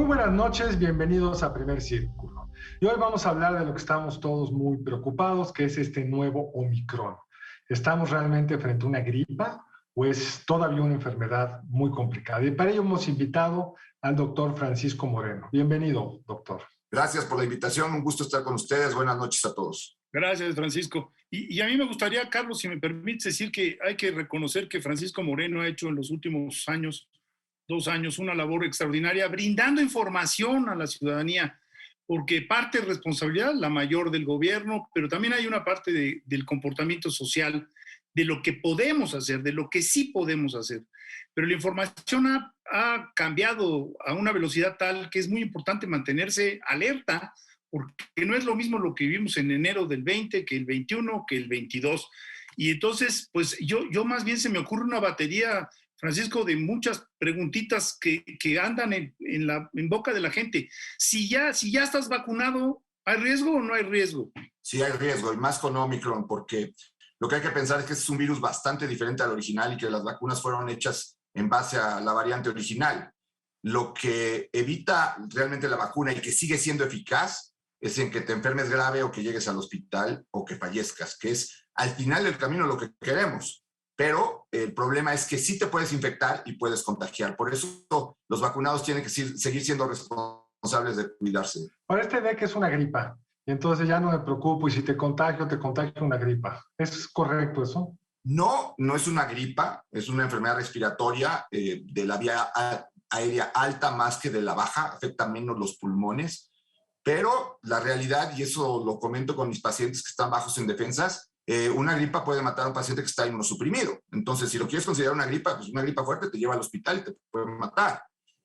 buenas noches, bienvenidos a Primer Círculo. Y hoy vamos a hablar de lo que estamos todos muy preocupados, que es este nuevo Omicron. ¿Estamos realmente frente a una gripa o es todavía una enfermedad muy complicada? Y para ello hemos invitado al doctor Francisco Moreno. Bienvenido, doctor. Gracias por la invitación, un gusto estar con ustedes. Buenas noches a todos. Gracias, Francisco. Y a mí me gustaría, Carlos, si me permites decir que hay que reconocer que Francisco Moreno ha hecho en los últimos años, 2 años, una labor extraordinaria, brindando información a la ciudadanía, porque parte de responsabilidad, la mayor del gobierno, pero también hay una parte del comportamiento social, de lo que podemos hacer, de lo que sí podemos hacer. Pero la información ha cambiado a una velocidad tal que es muy importante mantenerse alerta, porque no es lo mismo lo que vivimos en enero del 20 que el 21, que el 22. Y entonces, pues yo más bien se me ocurre una batería, Francisco, de muchas preguntitas que andan en boca de la gente. Si ya estás vacunado, ¿hay riesgo o no hay riesgo? Sí hay riesgo, y más con Omicron, porque lo que hay que pensar es que es un virus bastante diferente al original y que las vacunas fueron hechas en base a la variante original. Lo que evita realmente la vacuna y que sigue siendo eficaz es en que te enfermes grave o que llegues al hospital o que fallezcas, que es al final del camino lo que queremos. Pero el problema es que sí te puedes infectar y puedes contagiar. Por eso los vacunados tienen que seguir siendo responsables de cuidarse. Ahora de que es una gripa, y entonces ya no me preocupo, y si te contagio una gripa. ¿Es correcto eso? No, no es una gripa, es una enfermedad respiratoria de la vía aérea alta más que de la baja, afecta menos los pulmones. Pero la realidad, y eso lo comento con mis pacientes que están bajos en defensas, una gripa puede matar a un paciente que está inmunosuprimido. Entonces, si lo quieres considerar una gripa, pues una gripa fuerte te lleva al hospital y te puede matar.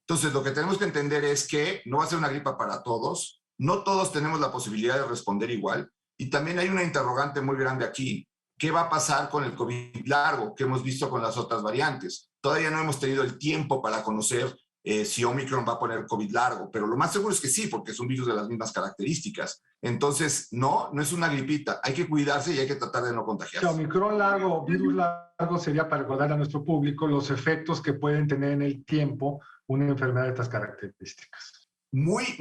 Entonces, lo que tenemos que entender es que no va a ser una gripa para todos. No todos tenemos la posibilidad de responder igual. Y también hay una interrogante muy grande aquí. ¿Qué va a pasar con el COVID largo que hemos visto con las otras variantes? Todavía no hemos tenido el tiempo para conocer si Omicron va a poner COVID largo, pero lo más seguro es que sí, porque es un virus de las mismas características. Entonces, no es una gripita. Hay que cuidarse y hay que tratar de no contagiarse. Omicron largo, virus largo, sería para recordar a nuestro público los efectos que pueden tener en el tiempo una enfermedad de estas características. Muy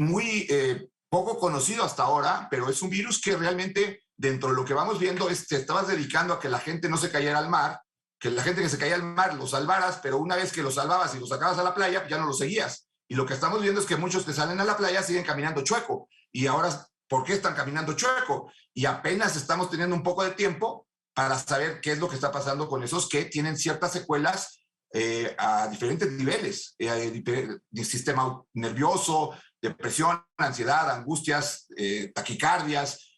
poco conocido hasta ahora, pero es un virus que realmente, dentro de lo que vamos viendo, te estabas dedicando a que la gente no se cayera al mar, que la gente que se caía al mar lo salvaras, pero una vez que lo salvabas y lo sacabas a la playa, ya no lo seguías. Y lo que estamos viendo es que muchos que salen a la playa siguen caminando chueco. Y ahora, ¿por qué están caminando chueco? Y apenas estamos teniendo un poco de tiempo para saber qué es lo que está pasando con esos que tienen ciertas secuelas a diferentes niveles, de sistema nervioso, depresión, ansiedad, angustias, taquicardias.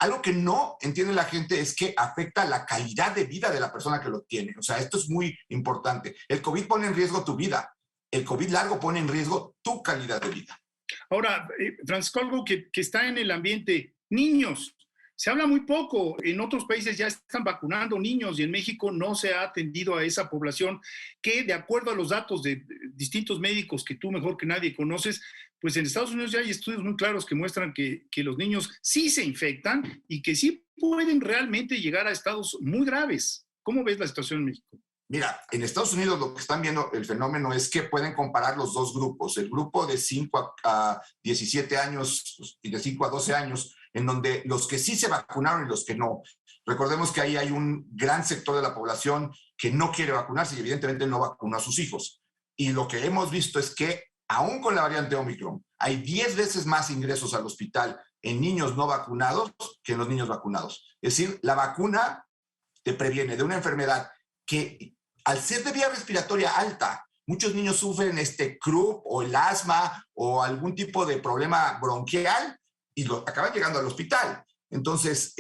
Algo que no entiende la gente es que afecta la calidad de vida de la persona que lo tiene. O sea, esto es muy importante. El COVID pone en riesgo tu vida. El COVID largo pone en riesgo tu calidad de vida. Ahora, Francisco, algo que está en el ambiente, niños. Se habla muy poco. En otros países ya están vacunando niños y en México no se ha atendido a esa población que, de acuerdo a los datos de distintos médicos que tú mejor que nadie conoces, pues en Estados Unidos ya hay estudios muy claros que muestran que los niños sí se infectan y que sí pueden realmente llegar a estados muy graves. ¿Cómo ves la situación en México? Mira, en Estados Unidos lo que están viendo el fenómeno es que pueden comparar los dos grupos, el grupo de 5 a 17 años y de 5 a 12 años, en donde los que sí se vacunaron y los que no. Recordemos que ahí hay un gran sector de la población que no quiere vacunarse y evidentemente no vacunó a sus hijos. Y lo que hemos visto es que aún con la variante Omicron, hay 10 veces más ingresos al hospital en niños no vacunados que en los niños vacunados. Es decir, la vacuna te previene de una enfermedad que, al ser de vía respiratoria alta, muchos niños sufren croup o el asma o algún tipo de problema bronquial y acaban llegando al hospital. Entonces,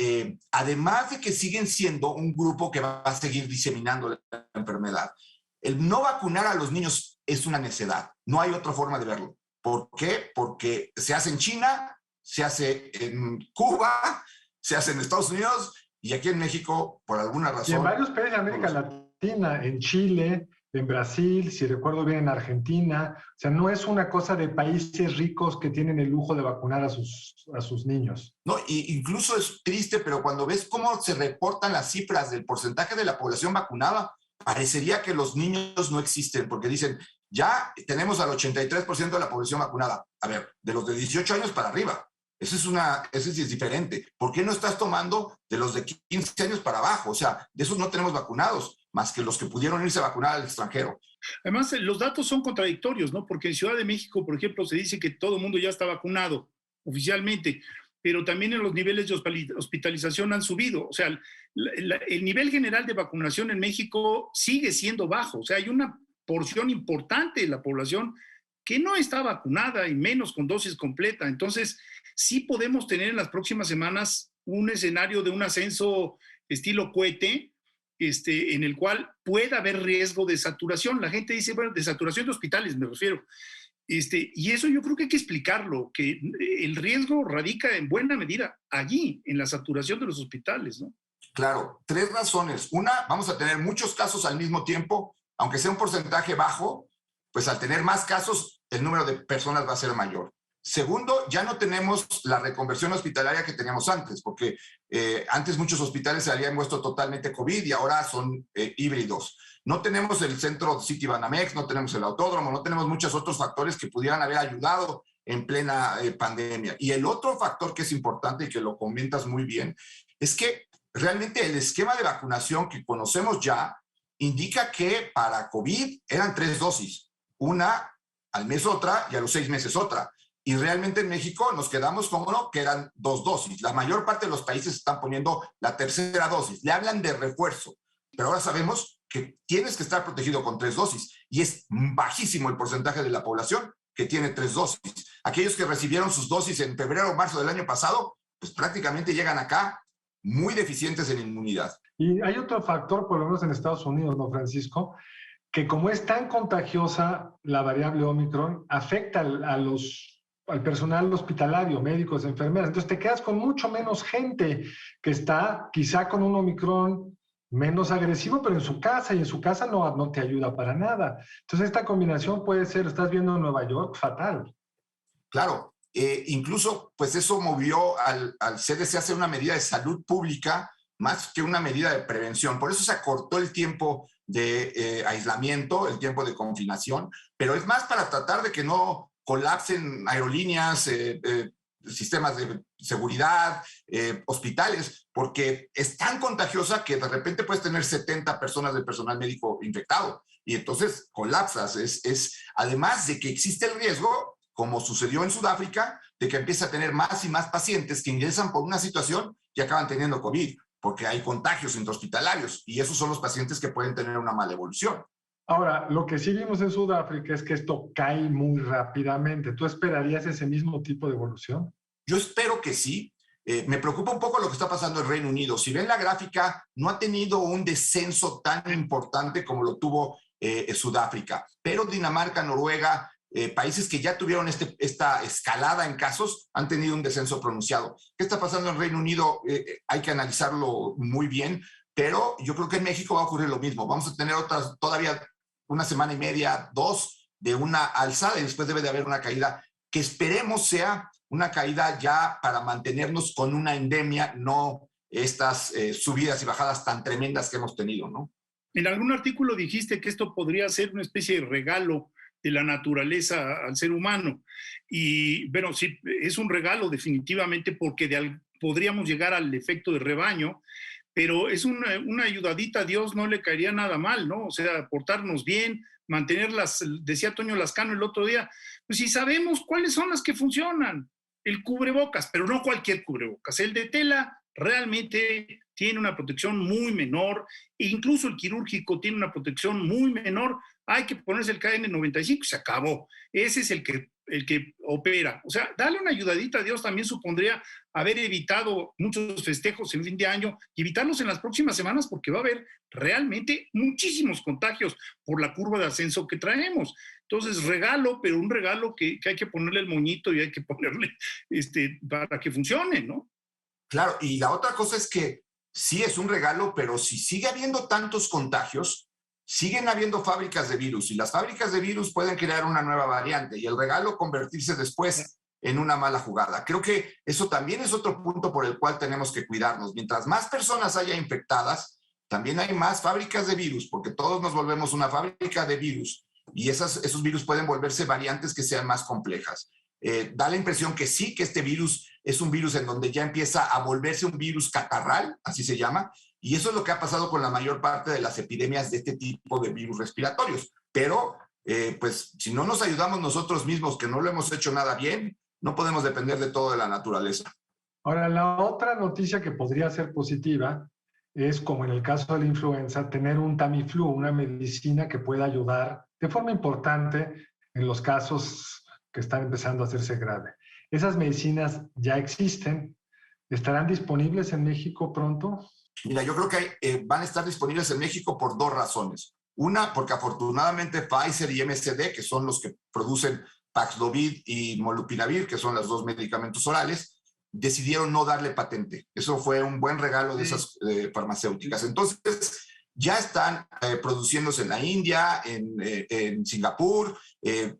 además de que siguen siendo un grupo que va a seguir diseminando la enfermedad, el no vacunar a los niños es una necedad. No hay otra forma de verlo. ¿Por qué? Porque se hace en China, se hace en Cuba, se hace en Estados Unidos y aquí en México, por alguna razón... Y en varios países de América Latina, en Chile, en Brasil, si recuerdo bien, en Argentina. O sea, no es una cosa de países ricos que tienen el lujo de vacunar a sus niños. No, y incluso es triste, pero cuando ves cómo se reportan las cifras del porcentaje de la población vacunada, parecería que los niños no existen, porque dicen, ya tenemos al 83% de la población vacunada. A ver, de los de 18 años para arriba. Ese es diferente. ¿Por qué no estás tomando de los de 15 años para abajo? O sea, de esos no tenemos vacunados, más que los que pudieron irse a vacunar al extranjero. Además, los datos son contradictorios, ¿no? Porque en Ciudad de México, por ejemplo, se dice que todo el mundo ya está vacunado oficialmente, pero también en los niveles de hospitalización han subido. O sea, el nivel general de vacunación en México sigue siendo bajo. O sea, hay una porción importante de la población que no está vacunada y menos con dosis completa. Entonces, sí podemos tener en las próximas semanas un escenario de un ascenso estilo cohete, en el cual pueda haber riesgo de saturación. La gente dice, bueno, de saturación de hospitales me refiero. Y eso yo creo que hay que explicarlo, que el riesgo radica en buena medida allí, en la saturación de los hospitales, ¿no? Claro, 3 razones. Una, vamos a tener muchos casos al mismo tiempo, aunque sea un porcentaje bajo, pues al tener más casos, el número de personas va a ser mayor. Segundo, ya no tenemos la reconversión hospitalaria que teníamos antes, porque antes muchos hospitales se habían puesto totalmente COVID y ahora son híbridos. No tenemos el centro Citibanamex, no tenemos el autódromo, no tenemos muchos otros factores que pudieran haber ayudado en plena pandemia. Y el otro factor que es importante y que lo comentas muy bien, es que realmente el esquema de vacunación que conocemos ya indica que para COVID eran 3 dosis, una al mes otra y a los 6 meses otra. Y realmente en México nos quedamos con uno que eran 2 dosis. La mayor parte de los países están poniendo la tercera dosis. Le hablan de refuerzo, pero ahora sabemos que tienes que estar protegido con 3 dosis y es bajísimo el porcentaje de la población que tiene 3 dosis. Aquellos que recibieron sus dosis en febrero o marzo del año pasado, pues prácticamente llegan acá muy deficientes en inmunidad. Y hay otro factor, por lo menos en Estados Unidos, ¿no, Francisco? Que como es tan contagiosa la variable Omicron, afecta al personal hospitalario, médicos, enfermeras. Entonces te quedas con mucho menos gente que está quizá con un Omicron menos agresivo, pero en su casa, y en su casa no te ayuda para nada. Entonces esta combinación puede ser, estás viendo en Nueva York, fatal. Claro, incluso pues eso movió al CDC a hacer una medida de salud pública más que una medida de prevención. Por eso se acortó el tiempo de aislamiento, el tiempo de confinación, pero es más para tratar de que no colapsen aerolíneas, sistemas de seguridad, hospitales, porque es tan contagiosa que de repente puedes tener 70 personas del personal médico infectado y entonces colapsas. Además de que existe el riesgo, como sucedió en Sudáfrica, de que empieza a tener más y más pacientes que ingresan por una situación y acaban teniendo COVID, porque hay contagios intrahospitalarios y esos son los pacientes que pueden tener una mala evolución. Ahora, lo que sí vimos en Sudáfrica es que esto cae muy rápidamente. ¿Tú esperarías ese mismo tipo de evolución? Yo espero que sí. Me preocupa un poco lo que está pasando en Reino Unido. Si ven la gráfica, no ha tenido un descenso tan importante como lo tuvo Sudáfrica, pero Dinamarca, Noruega, países que ya tuvieron esta escalada en casos, han tenido un descenso pronunciado. ¿Qué está pasando en Reino Unido? Hay que analizarlo muy bien, pero yo creo que en México va a ocurrir lo mismo. Vamos a tener todavía una semana y media, 2, de una alzada y después debe de haber una caída que esperemos sea una caída ya para mantenernos con una endemia, no estas subidas y bajadas tan tremendas que hemos tenido, ¿no? En algún artículo dijiste que esto podría ser una especie de regalo de la naturaleza al ser humano. Y bueno, sí, es un regalo definitivamente porque podríamos llegar al efecto de rebaño, pero es una ayudadita a Dios, no le caería nada mal, ¿no? O sea, portarnos bien, mantenerlas, decía Toño Lascano el otro día, pues si sabemos cuáles son las que funcionan, el cubrebocas, pero no cualquier cubrebocas, el de tela realmente tiene una protección muy menor, e incluso el quirúrgico tiene una protección muy menor, hay que ponerse el KN95 y se acabó, ese es el que opera. O sea, darle una ayudadita a Dios también supondría haber evitado muchos festejos en fin de año y evitarlos en las próximas semanas porque va a haber realmente muchísimos contagios por la curva de ascenso que traemos. Entonces, regalo, pero un regalo que hay que ponerle el moñito y hay que ponerle para que funcione, ¿no? Claro, y la otra cosa es que sí es un regalo, pero si sigue habiendo tantos contagios, siguen habiendo fábricas de virus y las fábricas de virus pueden crear una nueva variante y el regalo convertirse después en una mala jugada. Creo que eso también es otro punto por el cual tenemos que cuidarnos. Mientras más personas haya infectadas, también hay más fábricas de virus, porque todos nos volvemos una fábrica de virus y esos virus pueden volverse variantes que sean más complejas. Da la impresión que sí, que este virus es un virus en donde ya empieza a volverse un virus catarral, así se llama, y eso es lo que ha pasado con la mayor parte de las epidemias de este tipo de virus respiratorios. Pero, pues, si no nos ayudamos nosotros mismos, que no lo hemos hecho nada bien, no podemos depender de todo de la naturaleza. Ahora, la otra noticia que podría ser positiva es, como en el caso de la influenza, tener un Tamiflu, una medicina que pueda ayudar de forma importante en los casos que están empezando a hacerse grave. ¿Esas medicinas ya existen? ¿Estarán disponibles en México pronto? Mira, yo creo que van a estar disponibles en México por dos razones. Una, porque afortunadamente Pfizer y MSD, que son los que producen Paxlovid y Molnupiravir, que son los dos medicamentos orales, decidieron no darle patente. Eso fue un buen regalo de esas farmacéuticas. Entonces, ya están produciéndose en la India, en Singapur,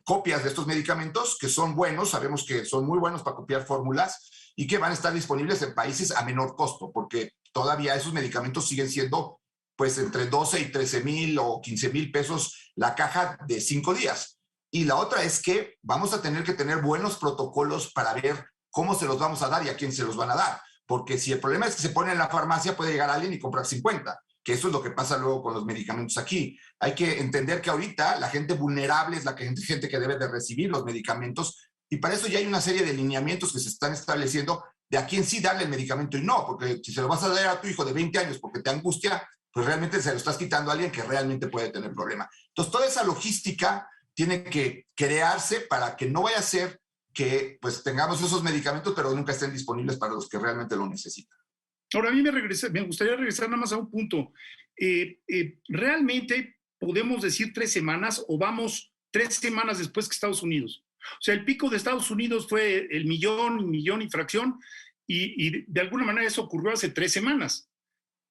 copias de estos medicamentos que son buenos, sabemos que son muy buenos para copiar fórmulas y que van a estar disponibles en países a menor costo, porque todavía esos medicamentos siguen siendo pues entre 12 y 13 mil o 15 mil pesos la caja de 5 días. Y la otra es que vamos a tener que tener buenos protocolos para ver cómo se los vamos a dar y a quién se los van a dar. Porque si el problema es que se pone en la farmacia, puede llegar alguien y comprar 50, que eso es lo que pasa luego con los medicamentos aquí. Hay que entender que ahorita la gente vulnerable es la gente que debe de recibir los medicamentos, y para eso ya hay una serie de lineamientos que se están estableciendo de a quién sí darle el medicamento y no, porque si se lo vas a dar a tu hijo de 20 años porque te angustia, pues realmente se lo estás quitando a alguien que realmente puede tener problema. Entonces, toda esa logística tiene que crearse para que no vaya a ser que pues tengamos esos medicamentos, pero nunca estén disponibles para los que realmente lo necesitan. Ahora, a mí me gustaría regresar nada más a un punto. ¿Realmente podemos decir 3 semanas o vamos 3 semanas después que Estados Unidos? O sea, el pico de Estados Unidos fue el millón y fracción, y de alguna manera eso ocurrió hace 3 semanas.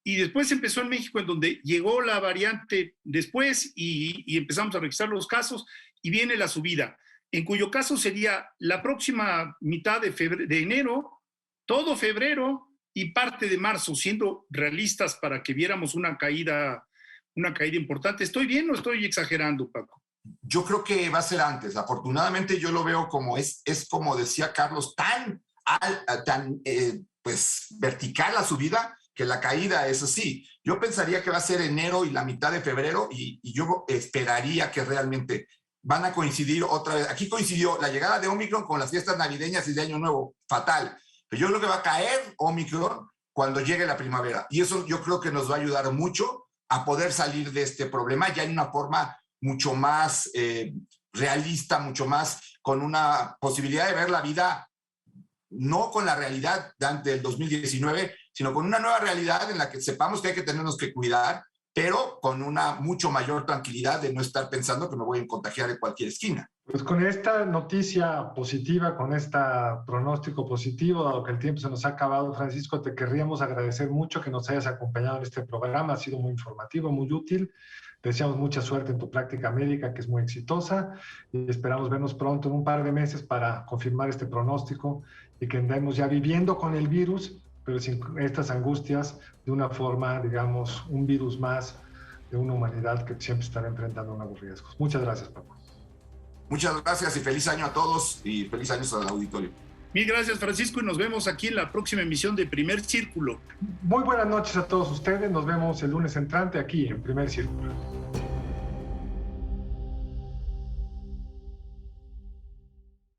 Y después empezó en México, en donde llegó la variante después y empezamos a registrar los casos y viene la subida, en cuyo caso sería la próxima mitad de enero, todo febrero y parte de marzo, siendo realistas para que viéramos una caída importante. ¿Estoy bien o estoy exagerando, Paco? Yo creo que va a ser antes. Afortunadamente yo lo veo como es como decía Carlos, tan pues vertical la subida, que la caída es así. Yo pensaría que va a ser enero y la mitad de febrero, y yo esperaría que realmente van a coincidir otra vez. Aquí coincidió la llegada de Omicron con las fiestas navideñas y de Año Nuevo, fatal. Pero yo creo que va a caer Omicron cuando llegue la primavera, y eso yo creo que nos va a ayudar mucho a poder salir de este problema ya en una forma mucho más realista, mucho más con una posibilidad de ver la vida no con la realidad del 2019, sino con una nueva realidad en la que sepamos que hay que tenernos que cuidar, pero con una mucho mayor tranquilidad de no estar pensando que me voy a contagiar en cualquier esquina. Pues con esta noticia positiva, con este pronóstico positivo, dado que el tiempo se nos ha acabado, Francisco, te querríamos agradecer mucho que nos hayas acompañado en este programa. Ha sido muy informativo, muy útil. Te deseamos mucha suerte en tu práctica médica, que es muy exitosa, y esperamos vernos pronto, en un par de meses, para confirmar este pronóstico y que andemos ya viviendo con el virus, pero sin estas angustias, de una forma, digamos, un virus más de una humanidad que siempre estará enfrentando nuevos riesgos. Muchas gracias, Paco. Muchas gracias y feliz año a todos y feliz año al auditorio. Mil gracias, Francisco, y nos vemos aquí en la próxima emisión de Primer Círculo. Muy buenas noches a todos ustedes. Nos vemos el lunes entrante aquí en Primer Círculo.